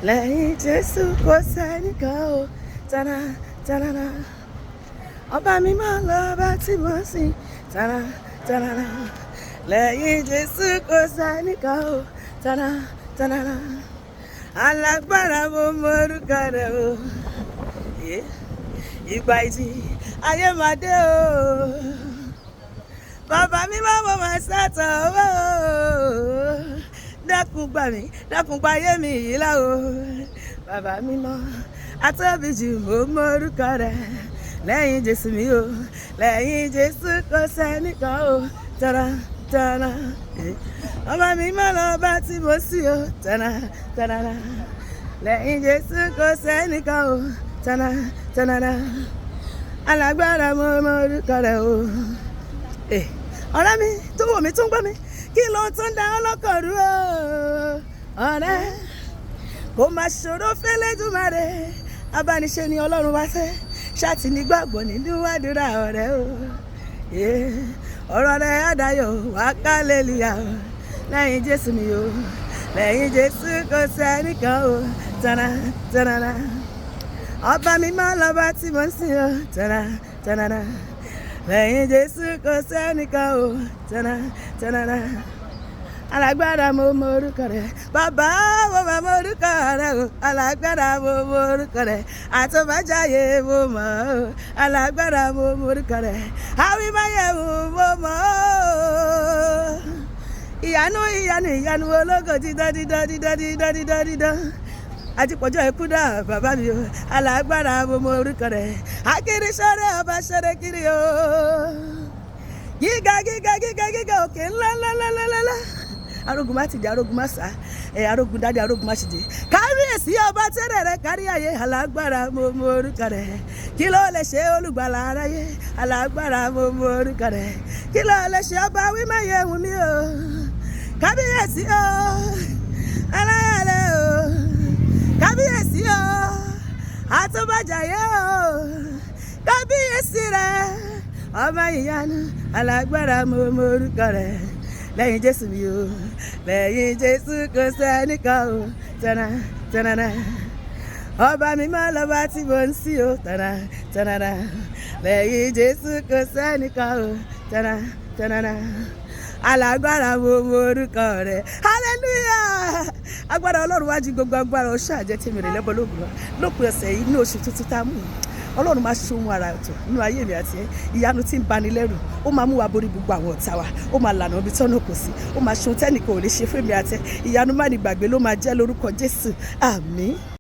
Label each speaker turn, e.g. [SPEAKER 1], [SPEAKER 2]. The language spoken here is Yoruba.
[SPEAKER 1] lẹ́yìn Jésù kò sẹ́nìkan o tana tanana ọba mímọ́ lọ́ba tí mo sìn tana tanana lẹ́yìn Jésù kò sẹ́nìkan o tana tanana alágbára mo mọ orúkọ rẹ̀ o ìgbà ìjì ayé máa dé o bàbá mímọ́ mo máa sátọ̀ owó dákun gbà mí dákun gba ayé mi yìí lá o bàbá mímọ́ atóbi jù mo mọ orúkọ rẹ̀ lẹ́yìn Jésù mi o lẹ́yìn Jésù kò sẹ́nìkan o tana tana ọba mímọ́ lọ́ba tí mo sìn o tana tana lẹ́yìn Jésù kò sẹ́nìkan o tana tana alágbára mo mọ orúkọ rẹ̀ o ọ̀rẹ́ mi tó wò mí tó ń gbọ́ mi kí ló tún dá ọlọ́kàn rú o ọ̀rẹ́ kò má ṣòro f'Ẹlẹ́dùmarè abániṣe ni Ọlọ́run wá fẹ́ ṣáàtì nígbàgbọ́ nínú àdúrà ọ̀rẹ́ o ọ̀rọ̀ rẹ̀ àdáyọ̀ wá kálẹ́lúyà o lẹ́yìn Jésù mi o lẹ́yìn Jésù kò sẹ́nìkan o tana tana ọba mímọ́ lọ́ba tí mo ń sìn o tana tana lẹ́yìn Jésù kò sẹ́nìkan o tana tana alágbára mo mọ orúkọ rẹ̀ bàbá mo mọ orúkọ rẹ̀ o alágbára mo mọ orúkọ rẹ̀ àtọ́bàjáyé mo mọ̀ o alágbára mo mọ orúkọ rẹ̀ àwímáyẹ̀wò mo mọ̀ o ìyanu ológo dídán àtipọ̀jọ́ ikú dà bàbá mi o alágbára mo mọ orúkọ rẹ̀ akiri sọ́rẹ́ ọba sọ́rẹ́ kiri o gíga òkè ńlá arógun má ti di arógun má sá arógun dáadé arógun má ṣe dé kábíyèsí ọba tẹ́rẹ̀ rẹ̀ kárí ayé alágbára mo mọ orúkọ rẹ̀ kí ló lè ṣe olùgbàlà aráyé alágbára mo mọ orúkọ rẹ̀ kí ló lè ṣe ọba wímáyẹ̀wò mi o kábíyèsí o aláyàlẹ̀ o kábíyèsí o àtúbàjáyé o kábíyèsí rẹ̀ ọba ìyanu alágbára mo mọ orúkọ rẹ̀ lẹ́yìn Jésù mi o lẹ́yìn Jésù kò sẹ́nìkan o tana tana ọba mímọ́ lọ́ba tí mo ń sìn o tana tana lẹ́yìn Jésù kò sẹ́nìkan o tana tana alágbára mo mọ orúkọ rẹ̀ hallelujah agbára Ọlọ́run wájú gbogbo agbára ọṣà àjẹ tí mi rè lẹ́bọ̀ lópin ọ̀sẹ̀ yìí ní oṣù tuntun tá a mú Ọlọ́run máa ṣe ohun àrà ọ̀tọ̀ nínú ayé mi àti ìyanu tí ń bani lẹ́rù ó máa mú wa borí gbogbo àwọn ọ̀tá wa ó máa lànà ibi tọ́nà kò sí ó máa ṣe ohun tẹ́nìkan ò lè ṣe fún mi àti ìyanu má ní gbàgbé ló máa jẹ́ lórúkọ Jésù àmín.